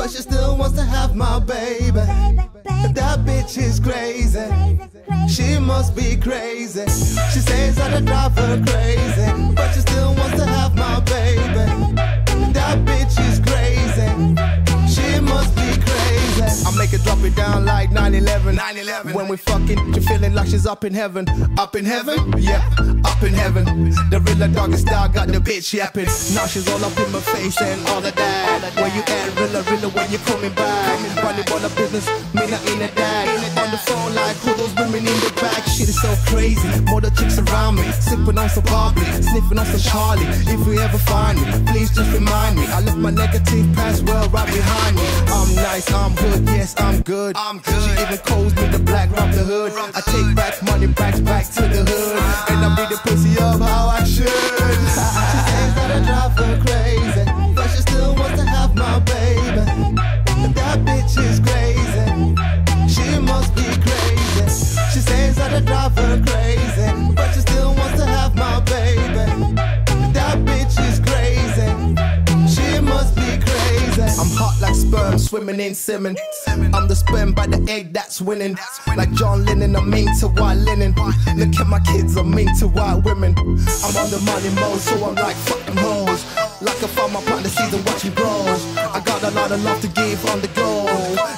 but she still wants to have my baby. That bitch is crazy. She must be crazy. She says that I drive her crazy, but she still wants to have my baby. That bitch is crazy. She must be crazy. I make her drop it down like 9/11. When we fucking, she feeling like she's up in heaven. Up in heaven? Yeah, up in heaven. The real doggy style got the bitch yapping. Now she's all up in my face and all of that. Where you at, Rilla, when you coming back? Running on the business, me not in a dag. On the phone like who those women in the back. Shit is so crazy, more the chicks around me. Sipping on some Bobby, sniffing on some Charlie. If you ever find me, please just remind me. I left my negative past well right behind me. I'm nice, I'm good, yes I'm good. She even calls me the black rob the hood. I take back money, back to the hood. And I beat the pussy up how I should. She says that I drive her crazy, but she still wants to have my baby. That bitch is crazy. She must be crazy. She says that I drive her crazy, but she still wants to have my baby. That bitch is crazy. She must be crazy. I'm hot like sperm, swimming in semen. I'm the sperm by the egg that's winning. Like John Lennon, I'm into white linen. Look at my kids, I'm into white women. I'm on the money mode, so I'm like fuck them hoes. Like a farmer plant the season watching grows. I got a lot of love to give on the go.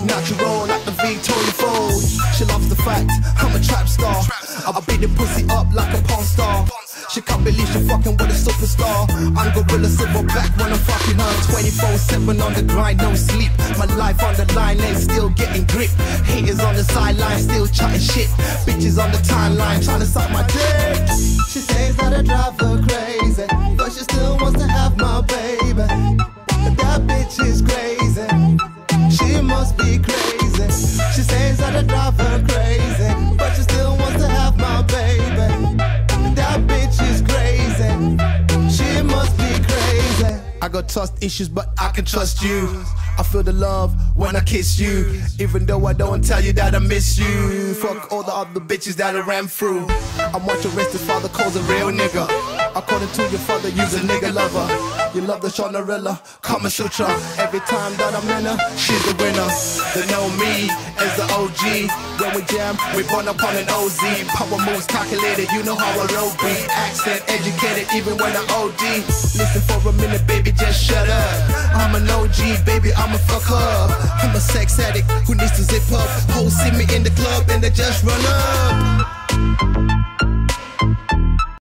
Natural like the Victoria Falls. She loves the fact I'm a trap star. I'll beat the pussy up like a porn star. She can't believe she fucking with a superstar. I'm gorilla silverback when I'm fucking her. 24/7 on the grind, no sleep. My life on the line and still getting grip. Haters on the sideline, still chatting shit. Bitches on the timeline trying to suck my dick. She says that I drive her crazy, but she still wants to have my baby. That bitch is crazy. She must be crazy. She says that I drive her crazy, but she still wants to have my baby. That bitch is crazy. She must be crazy. I got trust issues, but I can trust you. I feel the love when I kiss you, even though I don't tell you that I miss you. Fuck all the other bitches that I ran through. I'm what your arrested father calls a real nigga. According to your father, you's a nigga lover. You love the Shonarilla, Kama Sutra. Every time that I'm in her, she's the winner. They know me as the OG. When we jam, we burn up on an OZ. Power moves calculated, you know how I roll beat. Accent educated, even when I OD. Listen for a minute, baby, just shut up. I'm an OG, baby, I'm a fuck up. I'm a sex addict who needs to zip up. Hoes see me in the club and they just run up.